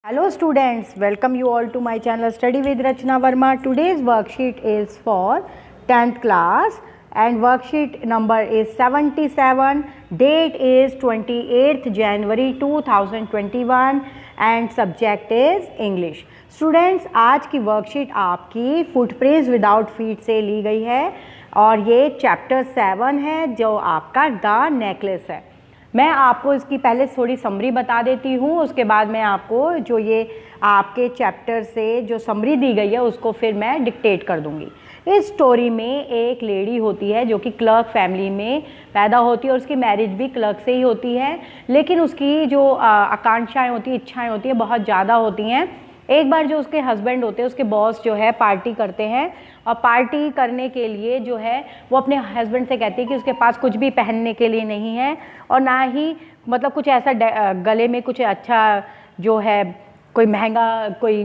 Hello students, welcome you all to my channel Study with Rachna Verma. Today's worksheet is for 10th class and worksheet number is 77. Date is 28th January 2021 and subject is English. Students, आज की worksheet आपकी footprints without feet से ली गई है और ये chapter 7 है जो आपका द नेकलेस है। मैं आपको इसकी पहले थोड़ी समरी बता देती हूँ, उसके बाद मैं आपको जो ये आपके चैप्टर से जो समरी दी गई है उसको फिर मैं डिक्टेट कर दूँगी। इस स्टोरी में एक लेडी होती है जो कि क्लर्क फैमिली में पैदा होती है और उसकी मैरिज भी क्लर्क से ही होती है, लेकिन उसकी जो आकांक्षाएँ होती हैं, इच्छाएँ होती हैं, बहुत ज़्यादा होती हैं। एक बार जो उसके हस्बैंड होते हैं, उसके बॉस जो है पार्टी करते हैं और पार्टी करने के लिए जो है वो अपने हस्बैंड से कहती है कि उसके पास कुछ भी पहनने के लिए नहीं है और ना ही मतलब कुछ ऐसा गले में कुछ अच्छा जो है कोई महंगा कोई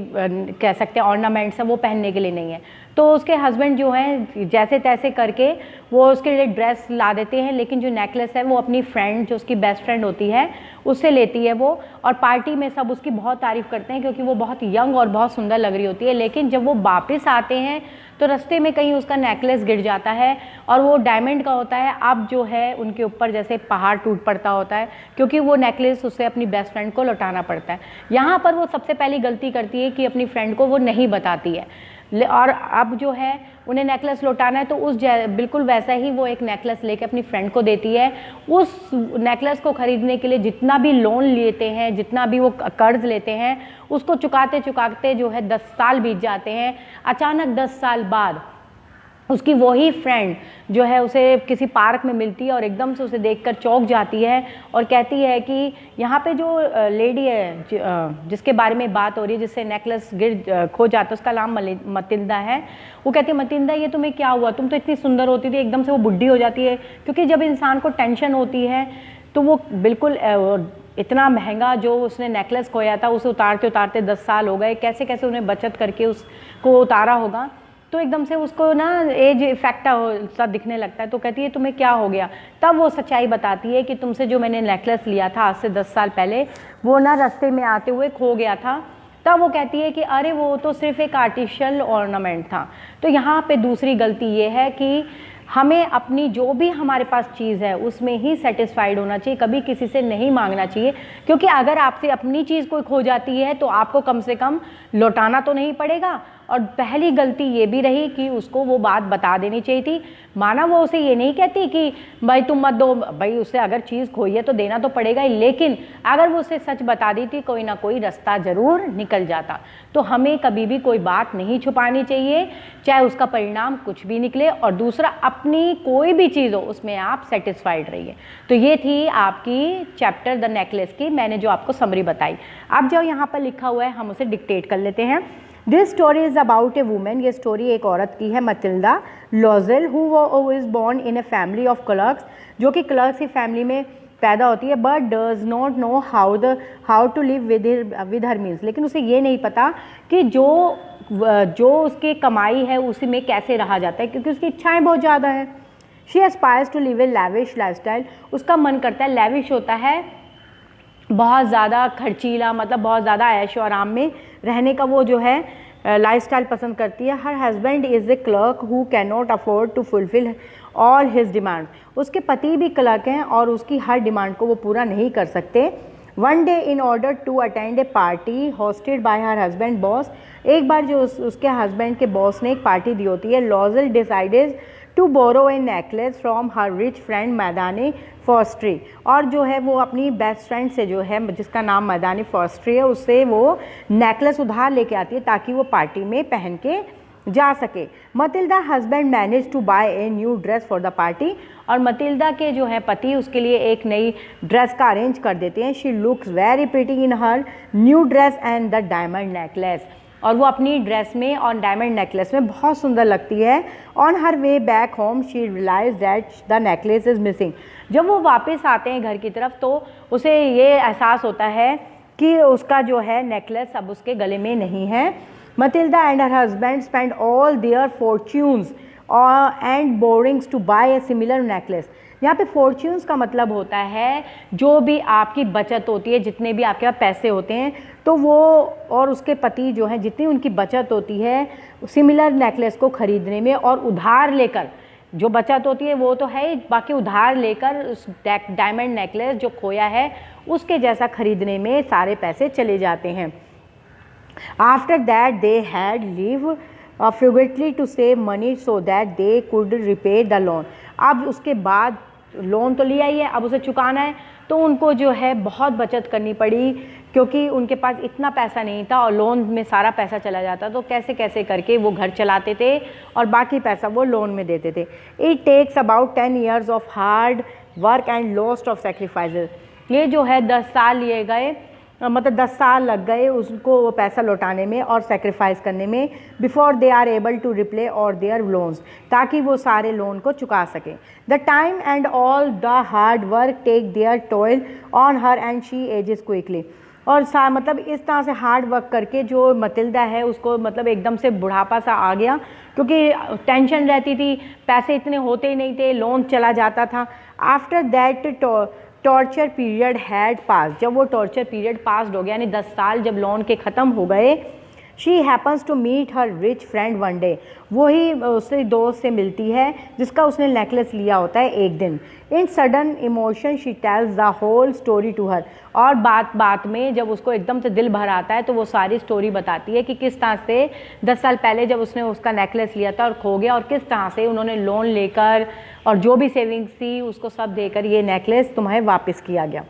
कह सकते हैं ऑर्नामेंट्स है वो पहनने के लिए नहीं है। तो उसके हस्बैंड जो हैं जैसे तैसे करके वो उसके लिए ड्रेस ला देते हैं, लेकिन जो नेकलेस है वो अपनी फ्रेंड जो उसकी बेस्ट फ्रेंड होती है उससे लेती है वो, और पार्टी में सब उसकी बहुत तारीफ़ करते हैं क्योंकि वो बहुत यंग और बहुत सुंदर लग रही होती है। लेकिन जब वो वापस आते हैं तो रास्ते में कहीं उसका नेकलेस गिर जाता है और वो डायमंड का होता है। अब जो है उनके ऊपर जैसे पहाड़ टूट पड़ता होता है क्योंकि वो नेकलेस उससे अपनी बेस्ट फ्रेंड को लौटाना पड़ता है। यहाँ पर वो सबसे पहली गलती करती है कि अपनी फ्रेंड को वो नहीं बताती है और अब जो है उन्हें नेकलेस लौटाना है तो उस बिल्कुल वैसा ही वो एक नेकलेस लेके अपनी फ्रेंड को देती है। उस नेकलेस को ख़रीदने के लिए जितना भी लोन लेते हैं, जितना भी वो कर्ज लेते हैं, उसको चुकाते चुकाते जो है 10 साल बीत जाते हैं। अचानक 10 साल बाद उसकी वही फ्रेंड जो है उसे किसी पार्क में मिलती है और एकदम से उसे देखकर चौंक जाती है और कहती है कि यहाँ पे जो लेडी है जिसके बारे में बात हो रही है, जिससे नेकलेस खो जाता है, उसका नाम मतिल्दा है। वो कहती है, मतिल्दा ये तुम्हें क्या हुआ, तुम तो इतनी सुंदर होती थी, एकदम से वो बुढ़ी हो जाती है। क्योंकि जब इंसान को टेंशन होती है तो वो बिल्कुल इतना महंगा जो उसने नेकलेस खोया था उसे उतारते उतारते 10 साल हो गए, कैसे कैसे उन्हें बचत करके उसको उतारा होगा, तो एकदम से उसको ना एज इफेक्ट सा दिखने लगता है। तो कहती है तुम्हें क्या हो गया। तब वो सच्चाई बताती है कि तुमसे जो मैंने नेकलेस लिया था आज से 10 साल पहले वो ना रास्ते में आते हुए खो गया था। तब वो कहती है कि अरे वो तो सिर्फ एक आर्टिफिशियल ऑर्नामेंट था। तो यहाँ पे दूसरी गलती ये है कि हमें अपनी जो भी हमारे पास चीज़ है उसमें ही सेटिस्फाइड होना चाहिए, कभी किसी से नहीं मांगना चाहिए। क्योंकि अगर आपसे अपनी चीज़ कोई खो जाती है तो आपको कम से कम लौटाना तो नहीं पड़ेगा। और पहली गलती ये भी रही कि उसको वो बात बता देनी चाहिए थी। माना वो उसे ये नहीं कहती कि भाई तुम मत दो, भाई उससे अगर चीज़ खोई है तो देना तो पड़ेगा ही, लेकिन अगर वो उसे सच बता दी थी कोई ना कोई रास्ता ज़रूर निकल जाता। तो हमें कभी भी कोई बात नहीं छुपानी चाहिए, चाहे उसका परिणाम कुछ भी निकले। और दूसरा, अपनी कोई भी चीज़ हो उसमें आप सेटिस्फाइड रहिए। तो ये थी आपकी चैप्टर द नेकलेस की मैंने जो आपको समरी बताई। अब जो यहाँ पर लिखा हुआ है हम उसे डिक्टेट कर लेते हैं। This story is about a women. ये स्टोरी एक औरत की है, Mathilda Loisel, who is born in a family of clerks, जो कि क्लर्क्स की फैमिली में पैदा होती है। But does not know how to live with her means. लेकिन उसे ये नहीं पता कि जो उसकी कमाई है उसी में कैसे रहा जाता है, क्योंकि उसकी इच्छाएं बहुत ज़्यादा हैं। She aspires to live a lavish lifestyle. उसका मन करता है, लैविश होता है बहुत ज़्यादा खर्चीला, मतलब बहुत ज़्यादा ऐशो आराम में रहने का वो जो है लाइफस्टाइल पसंद करती है। Her husband is a clerk who can not afford to fulfil all his demand. उसके पति भी क्लर्क हैं और उसकी हर डिमांड को वो पूरा नहीं कर सकते। One day in order to attend a party hosted by her husband boss. एक बार जो उसके हस्बैंड के बॉस ने एक पार्टी दी होती है, Loisel decided to borrow a necklace from her rich friend Madame Forestier. और जो है वो अपनी बेस्ट फ्रेंड से जो है जिसका नाम मैदानी फॉस्ट्री है उससे वो नेकलेस उधार लेके आती है ताकि वो पार्टी में पहन के जा सके। Mathilda husband manage to buy a new dress for the party. और मतिल्दा के जो है पति उसके लिए एक नई ड्रेस का अरेंज कर देते हैं। She looks very pretty in her new dress and the diamond necklace. और वो अपनी ड्रेस में और डायमंड नेकलेस में बहुत सुंदर लगती है। On her way back home she realise that the necklace is missing. जब वो वापस आते हैं घर की तरफ तो उसे ये एहसास होता है कि उसका जो है नेकलेस अब उसके गले में नहीं है। Mathilda and her husband spend all their fortunes and borrowings to buy a similar necklace. यहाँ पे फॉर्च्यून्स का मतलब होता है जो भी आपकी बचत होती है, जितने भी आपके पास पैसे होते हैं, तो वो और उसके पति जो हैं जितनी उनकी बचत होती है सिमिलर नेकलेस को ख़रीदने में, और उधार लेकर जो बचत होती है वो तो है, बाकी उधार लेकर उस डायमंड नेकलेस जो खोया है उसके जैसा ख़रीदने में सारे पैसे चले जाते हैं। After that they had live frugally to save money so that they could repay the loan. अब उसके बाद लोन तो लिया ही है, अब उसे चुकाना है, तो उनको जो है बहुत बचत करनी पड़ी क्योंकि उनके पास इतना पैसा नहीं था और लोन में सारा पैसा चला जाता, तो कैसे कैसे करके वो घर चलाते थे और बाकी पैसा वो लोन में देते थे। It takes about 10 years of hard work and लॉस्ट ऑफ सेक्रीफाइसेस। ये जो है 10 साल लिए गए, मतलब 10 साल लग गए उसको वो पैसा लौटाने में और सेक्रीफाइस करने में, before they are able to repay और देयर लोन्स, ताकि वो सारे लोन को चुका सकें। The time and all the hard work take their toil on her and she ages quickly. और मतलब इस तरह से हार्ड वर्क करके जो मतिल्दा है उसको मतलब एकदम से बुढ़ापा सा आ गया, क्योंकि टेंशन रहती थी, पैसे इतने होते ही नहीं थे, लोन चला जाता था। After that torture period had pass, जब वो टॉर्चर पीरियड पास हो गया यानी 10 साल जब लोन के ख़त्म हो गए, she happens to meet her rich friend one day, वही उससे दोस्त से मिलती है जिसका उसने नेकलेस लिया होता है एक दिन। In sudden emotion she tells the whole story to her, और बात बात में जब उसको एकदम से दिल भर आता है तो वो सारी स्टोरी बताती है कि किस तरह से 10 साल पहले जब उसने उसका नेकलेस लिया था और खो गया, और किस तरह से उन्होंने लोन लेकर और जो भी सेविंग्स थी उसको सब देकर ये नेकलेस तुम्हें वापस किया गया।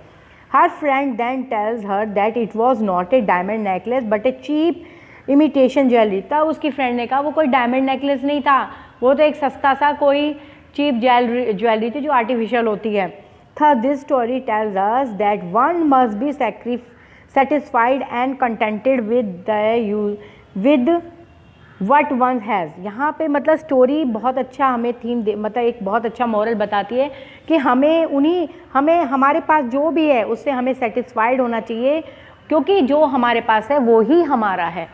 Her friend then tells her that it was not a diamond necklace but a cheap imitation jewellery. तब उसकी फ्रेंड ने कहा वो कोई डायमंड नेकलेस नहीं था, वो तो एक सस्ता सा कोई चीप ज्वेलरी थी जो आर्टिफिशियल होती है। Thus this story tells us that one must be satisfied and contented with what one has। यहाँ पे मतलब स्टोरी बहुत अच्छा हमें थीम मतलब एक बहुत अच्छा मॉरल बताती है कि हमें हमारे पास जो भी है उससे हमें सेटिस्फाइड होना चाहिए, क्योंकि जो हमारे पास है वो ही हमारा है।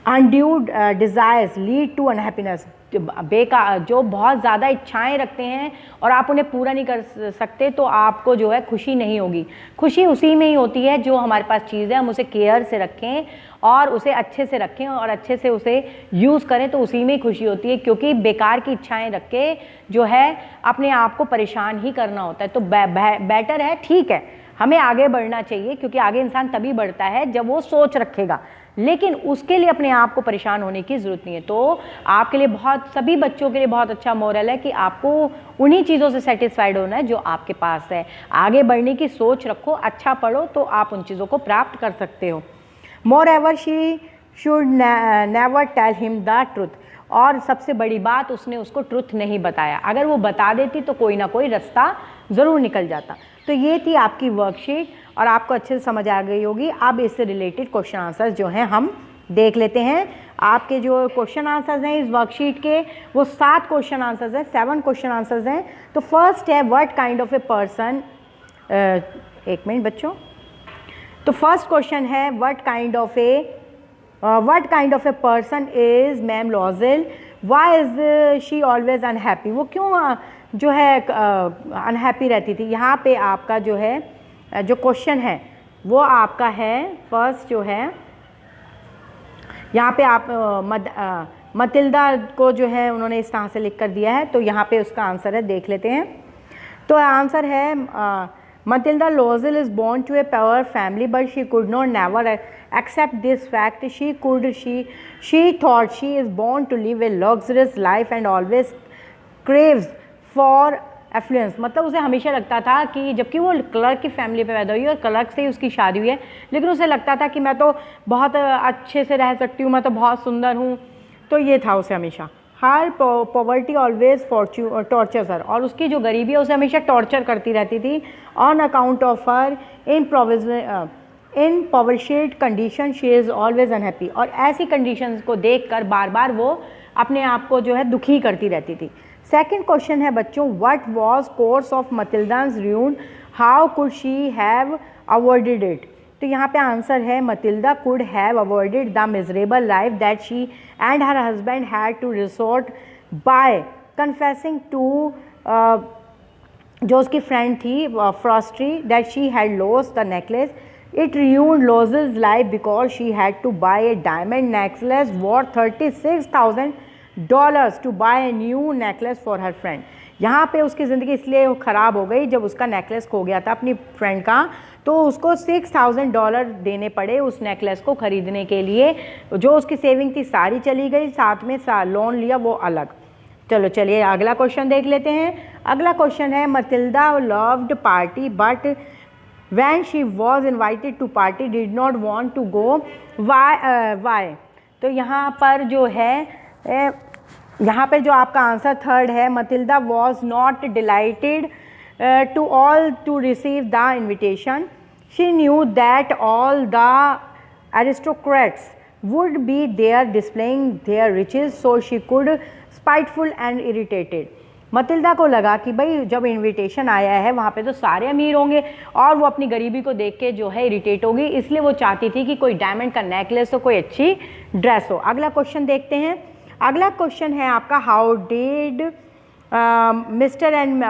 Undue desires lead to unhappiness, बेकार जो बहुत ज़्यादा इच्छाएं रखते हैं और आप उन्हें पूरा नहीं कर सकते तो आपको जो है खुशी नहीं होगी। खुशी उसी में ही होती है जो हमारे पास चीज़ है, हम उसे केयर से रखें और उसे अच्छे से रखें और अच्छे से उसे यूज़ करें, तो उसी में ही खुशी होती है। क्योंकि बेकार की इच्छाएं रख के जो है अपने आप को परेशान ही करना होता है। तो बेटर है, ठीक है, हमें आगे बढ़ना चाहिए, क्योंकि आगे इंसान तभी बढ़ता है जब वो सोच रखेगा, लेकिन उसके लिए अपने आप को परेशान होने की ज़रूरत नहीं है। तो आपके लिए बहुत, सभी बच्चों के लिए बहुत अच्छा मॉरल है कि आपको उन्हीं चीज़ों से सेटिस्फाइड होना है जो आपके पास है। आगे बढ़ने की सोच रखो, अच्छा पढ़ो, तो आप उन चीज़ों को प्राप्त कर सकते हो। Moreover she should never tell him the truth, और सबसे बड़ी बात उसने उसको ट्रुथ नहीं बताया। अगर वो बता देती तो कोई ना कोई रास्ता ज़रूर निकल जाता। तो ये थी आपकी वर्कशीट और आपको अच्छे से समझ आ गई होगी। अब इससे रिलेटेड क्वेश्चन आंसर्स जो हैं हम देख लेते हैं। आपके जो क्वेश्चन आंसर्स हैं इस वर्कशीट के वो 7 क्वेश्चन आंसर्स हैं, 7 क्वेश्चन आंसर्स हैं। तो फर्स्ट है what kind of a person, एक मिनट बच्चों, तो फर्स्ट क्वेश्चन है what kind of a person is ma'am Loisel, why is she always unhappy, वो क्यों जो है अनहैप्पी रहती थी। यहाँ पे आपका जो है जो क्वेश्चन है वो आपका है फर्स्ट जो है, यहाँ पे आप मतिल्दा को जो है उन्होंने इस तरह से लिख कर दिया है, तो यहाँ पे उसका आंसर है, देख लेते हैं। तो आंसर है Mathilda Loisel is born to a poor family but she could not never accept this fact, she thought she is born to live a luxurious life and always craves for affluence. मतलब उसे हमेशा लगता था कि जबकि वो clerk की family पे पैदा हुई और क्लर्क से ही उसकी शादी हुई है, लेकिन उसे लगता था कि मैं तो बहुत अच्छे से रह सकती हूँ, मैं तो बहुत सुंदर हूँ। तो ये था उसे हमेशा। हर पॉवर्टी ऑलवेज टॉर्चर्स हर, और उसकी जो गरीबी है उसे हमेशा टॉर्चर करती रहती थी। On account of her impoverished condition she is always unhappy, और ऐसी कंडीशंस को देखकर बार बार वो अपने आप को जो है दुखी करती रहती थी। सेकेंड क्वेश्चन है बच्चों what was course of Mathilda's ruin, how could she have avoided it. तो यहाँ पे आंसर है Mathilda could have avoided the miserable life that she and her husband had to resort by confessing to जो उसकी friend थी Forestier, that she had lost the necklace. It ruined Lozel's life because she had to buy a diamond necklace worth $36,000 to buy a new necklace for her friend. यहाँ पे उसकी ज़िंदगी इसलिए ख़राब हो गई जब उसका नेकलेस खो गया था अपनी फ्रेंड का, तो उसको $6,000 देने पड़े उस नेकलेस को ख़रीदने के लिए. जो उसकी सेविंग थी सारी चली गई, साथ में लोन लिया वो अलग. चलो चलिए अगला क्वेश्चन देख लेते हैं. अगला क्वेश्चन है Matilda loved party but when she was invited to party did not want to go. why? तो यहाँ पर जो है यहाँ पे जो आपका आंसर थर्ड है, Matilda was not delighted to all to receive the invitation. She knew that all the aristocrats would be there displaying their riches, so she could spiteful and irritated. Matilda को लगा कि भाई जब invitation आया है वहाँ पे तो सारे अमीर होंगे और वो अपनी गरीबी को देख के जो है इरिटेट होगी, इसलिए वो चाहती थी कि कोई डायमंड का नेकलेस हो, कोई अच्छी ड्रेस हो. अगला क्वेश्चन देखते हैं. अगला क्वेश्चन है आपका, how did Mr and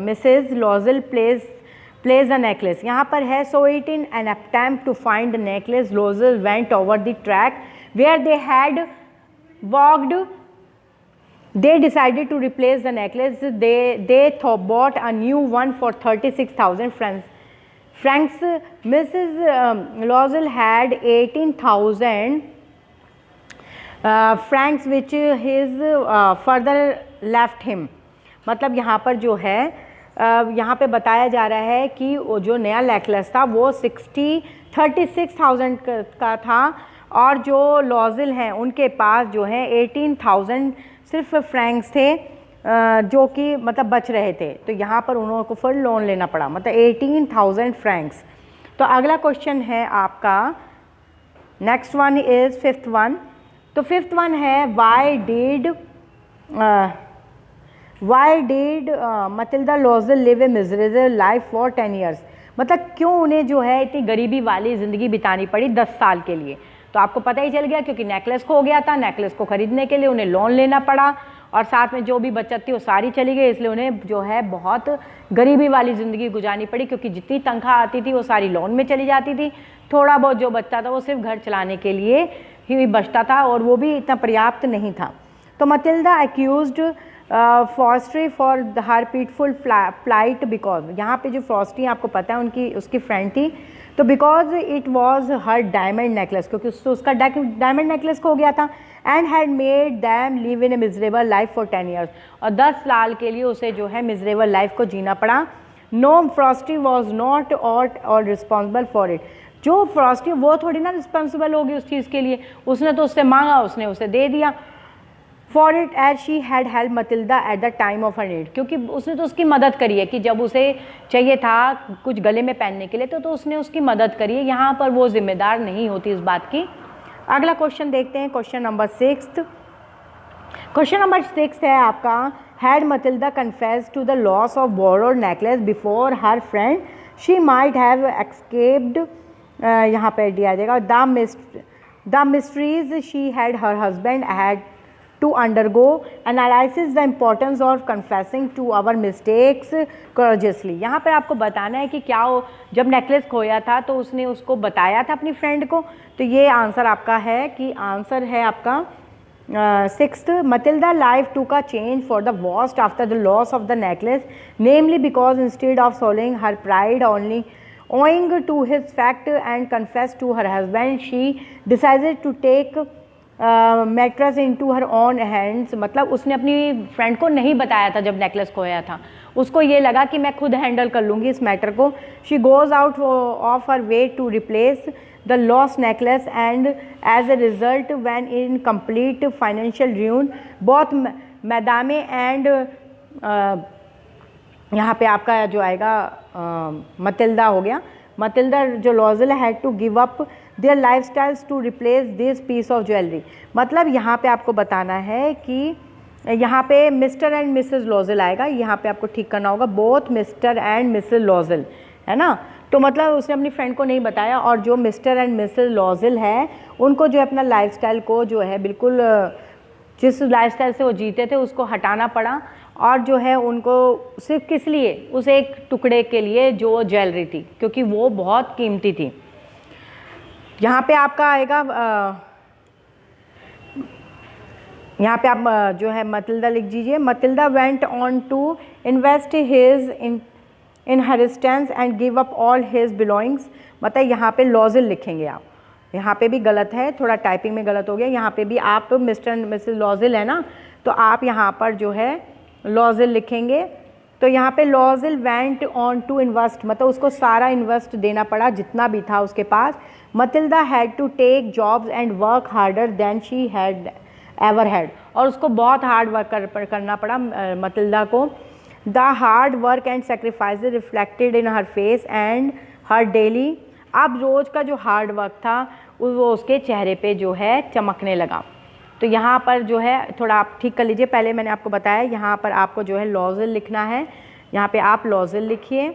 Mrs Loisel place the necklace. यहाँ पर है, so it in an attempt to find the necklace Loisel went over the track where they had walked. They decided to replace the necklace. They bought a new one for 36,000 francs. Mrs. Lozel had 18,000 francs which his further left him. मतलब यहाँ पर जो है यहाँ पे बताया जा रहा है कि वो जो नया नेकलेस था वो 36,000 का था और जो लॉज़ल हैं उनके पास जो है 18,000 सिर्फ फ्रैंक्स थे जो कि मतलब बच रहे थे. तो यहाँ पर उन्होंने को फिर लोन लेना पड़ा, मतलब 18,000 फ्रैंक्स. तो अगला क्वेश्चन है आपका, next one is fifth one. तो फिफ्थ वन है, why did Mathilda Loisel live a miserable life for 10 years. मतलब क्यों उन्हें जो है इतनी गरीबी वाली ज़िंदगी बितानी पड़ी 10 साल के लिए. तो आपको पता ही चल गया, क्योंकि नेकलेस खो गया था, नेकलेस को ख़रीदने के लिए उन्हें लोन लेना पड़ा और साथ में जो भी बचत थी वो सारी चली गई, इसलिए उन्हें जो है बहुत गरीबी वाली ज़िंदगी गुजारनी पड़ी, क्योंकि जितनी तनख्वाह आती थी वो सारी लोन में चली जाती थी. थोड़ा बहुत जो बचता था वो सिर्फ घर चलाने के लिए ही बचता था और वो भी इतना पर्याप्त नहीं था. तो Mathilda accused Forestier for her pitiful flight because. यहाँ पे जो फ्रॉस्ट्री आपको पता है उसकी फ्रेंड थी, तो because it was her diamond necklace, क्योंकि उसका डायमंड नेकलेस खो गया था. And had made them live in A miserable life for 10 years. और 10 साल के लिए उसे जो है मिजरेबल लाइफ को जीना पड़ा. नो फ्रॉस्ट्री वॉज नॉट और रिस्पॉन्सिबल फॉर इट. जो फ्रॉस्ट्री वो थोड़ी ना रिस्पॉन्सिबल होगी उस चीज़ के लिए, उसने तो उससे मांगा, उसने उसे दे दिया. For it as she had help Matilda at the time of her need. क्योंकि उसने तो उसकी मदद करी है कि जब उसे चाहिए था कुछ गले में पहनने के लिए तो उसने उसकी मदद करी है. यहाँ पर वो जिम्मेदार नहीं होती इस बात की. अगला क्वेश्चन देखते हैं, क्वेश्चन नंबर 6. क्वेश्चन नंबर 6 है आपका, had Mathilda confess to the loss of borrowed necklace before her friend she might have escaped. यहाँ पर दिया जाएगा, the miseries she had her husband had to undergo. Analysis the importance of confessing to our mistakes courageously. यहाँ पर आपको बताना है कि क्या हो, जब नेकलेस खोया था तो उसने उसको बताया था अपनी फ्रेंड को. तो ये आंसर आपका है कि आंसर है आपका 6th. Matilda life took a change for the worst after the loss of the necklace, namely because instead of swallowing her pride only owing to his fact and confess to her husband, she decided to take matters in to her own hands. मतलब उसने अपनी friend को नहीं बताया था जब necklace खोया था, उसको ये लगा कि मैं खुद हैंडल कर लूँगी इस मैटर को. She goes out of her way to replace the lost necklace and as a result when in complete financial ruin both Madame and यहाँ पे आपका जो आएगा मटिल्डा हो गया. मटिल्डा जो Loisel had to give up their life styles to replace this piece of jewellery. मतलब यहाँ पे आपको बताना है कि यहाँ पे मिस्टर एंड मिसेस लॉज़ल आएगा, यहाँ पे आपको ठीक करना होगा बोथ मिस्टर एंड मिसेस लॉज़ल, है ना. तो मतलब उसने अपनी फ्रेंड को नहीं बताया और जो मिस्टर एंड मिसेस लॉज़ल है उनको जो अपना लाइफस्टाइल को जो है बिल्कुल जिस लाइफस्टाइल से वो जीते थे उसको हटाना पड़ा और जो है उनको सिर्फ किस लिए, उस एक टुकड़े के लिए जो ज्वेलरी थी, क्योंकि वो बहुत कीमती थी। यहाँ पे आपका आएगा, यहाँ पे आप जो है मटिल्डा लिख दीजिए। Matilda went on to invest his inheritance and give up all his belongings. मतलब यहाँ पे लॉजिल लिखेंगे आप, यहाँ पे भी गलत है, थोड़ा टाइपिंग में गलत हो गया। यहाँ पे भी आप मिस्टर एंड मिसेस लॉजिल है ना, तो आप यहाँ पर जो है लॉजिल लिखेंगे। तो यहाँ पे लॉजिल वेंट ऑन टू इन्वेस्ट, मतलब उसको सारा इन्वेस्ट देना पड़ा जितना भी था उसके पास। Mathilda had to take jobs and work harder than she had ever had, और उसको बहुत हार्ड वर्क करना पड़ा मटिल्डा को। The hard work and sacrifice reflected in her face and her daily. अब रोज़ का जो हार्ड वर्क था वो उसके चेहरे पे जो है चमकने लगा। तो यहाँ पर जो है थोड़ा आप ठीक कर लीजिए, पहले मैंने आपको बताया यहाँ पर आपको जो है लॉजिल लिखना है, यहाँ पे आप लॉजिल लिखिए।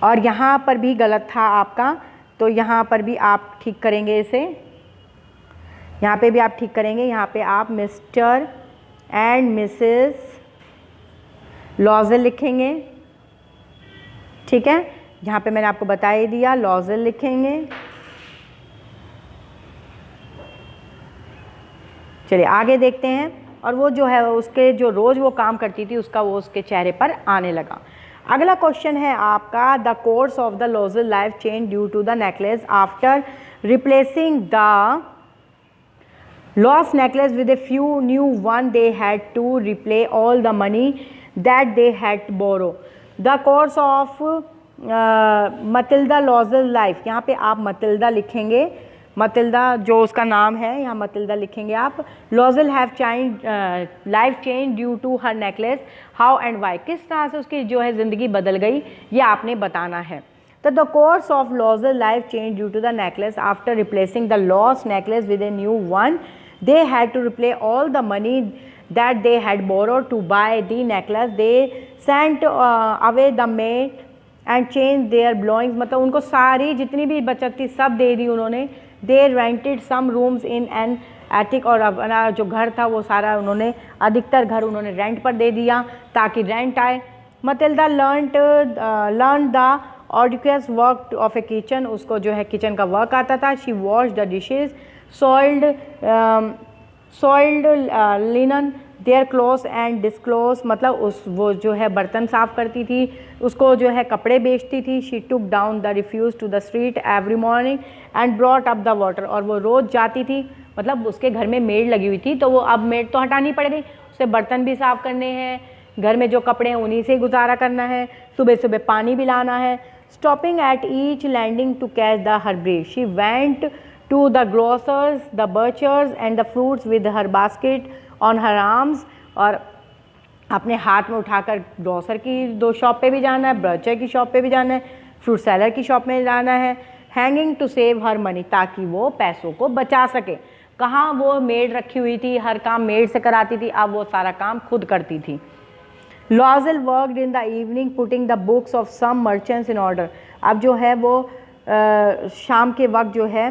और यहाँ पर भी गलत था आपका, तो यहाँ पर भी आप ठीक करेंगे इसे, यहाँ पे भी आप ठीक करेंगे। यहाँ पे आप मिस्टर एंड मिसेस लॉजिल लिखेंगे, ठीक है। यहाँ पे मैंने आपको बता ही दिया, लॉजिल लिखेंगे। चलिए आगे देखते हैं। और वो जो है उसके जो रोज़ वो काम करती थी उसका वो उसके चेहरे पर आने लगा। अगला क्वेश्चन है आपका, the course of the Loisel life change due to the necklace after replacing the lost necklace with a few new one, they had to repay all the money that they had borrowed. The course of Matilda Lozel's life, यहाँ पे आप Matilda लिखेंगे, Matilda जो उसका नाम है यहाँ Matilda लिखेंगे आप। Lozel have changed life changed due to her necklace, how and why, किस तरह से उसकी जो है ज़िंदगी बदल गई ये आपने बताना है। तो the course of Lozel's life changed due to the necklace after replacing the lost necklace with a new one. They had to repay all the money that they had borrowed to buy the necklace. They sent away the maid and changed their belongings. मतलब उनको सारी जितनी भी बचत थी सब दे दी उन्होंने। They rented some rooms in an attic, और अपना जो घर था वो सारा उन्होंने, अधिकतर घर उन्होंने रेंट पर दे दिया ताकि रेंट आए। Matilda learned the arduous work of a kitchen, उसको जो है किचन का वर्क आता था। She washed the dishes, soiled linen, their clothes and disclothes, मतलब उस वो जो है बर्तन साफ़ करती थी, उसको जो है कपड़े बेचती थी। She took down the refuse to the street every morning and brought up the water, और वो रोज़ जाती थी, मतलब उसके घर में मेड लगी हुई थी तो वो अब मेड तो हटानी पड़ गई, उसे बर्तन भी साफ़ करने हैं, घर में जो कपड़े हैं उन्हीं से गुजारा करना है, सुबह सुबह पानी भी लाना है। Stopping at each landing to catch the her breath, she went to the grocers, the butchers and the fruits with her basket on her arms, और अपने हाथ में उठाकर ग्रोसर की दो शॉप पे भी जाना है, बर्चर की शॉप पे भी जाना है, फ्रूट सेलर की शॉप में जाना है। Hanging to save her money, ताकि वो पैसों को बचा सके। कहाँ वो मेड रखी हुई थी, हर काम मेड से कराती थी, अब वो सारा काम खुद करती थी। Lozel worked in the evening putting the books of some merchants in order, अब जो है वो शाम के वक्त जो है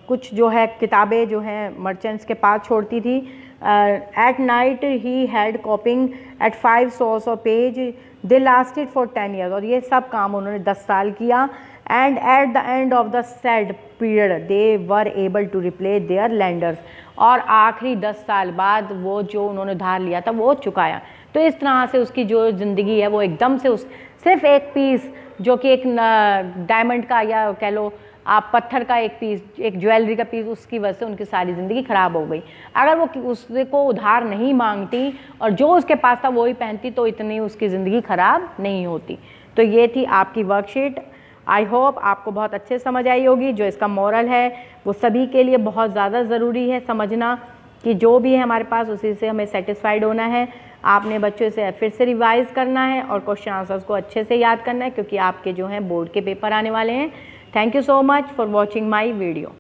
कुछ जो है किताबें जो हैं मर्चेंट्स के पास छोड़ती थी। At night he had copying at 5 sous of page, they lasted for 10 years, और ये सब काम उन्होंने 10 साल किया। And at the end of the sad period they were able to repay their lenders, और आखिरी 10 साल बाद वो जो उन्होंने उधार लिया था वो चुकाया। तो इस तरह से उसकी जो ज़िंदगी है वो एकदम से उस सिर्फ एक पीस जो कि एक डायमंड का या कह लो आप पत्थर का एक पीस, एक ज्वेलरी का पीस, उसकी वजह से उनकी सारी ज़िंदगी ख़राब हो गई। अगर वो उसको उधार नहीं मांगती और जो उसके पास था वो ही पहनती तो इतनी उसकी ज़िंदगी ख़राब नहीं होती। तो ये थी आपकी वर्कशीट। आई होप आपको बहुत अच्छे समझ आई होगी। जो इसका मोरल है वो सभी के लिए बहुत ज़्यादा ज़रूरी है समझना कि जो भी है हमारे पास उसी से हमें सेटिस्फाइड होना है। आपने बच्चों से फिर से रिवाइज़ करना है और क्वेश्चन आंसर्स को अच्छे से याद करना है, क्योंकि आपके जो हैं बोर्ड के पेपर आने वाले हैं। Thank you so much for watching my video.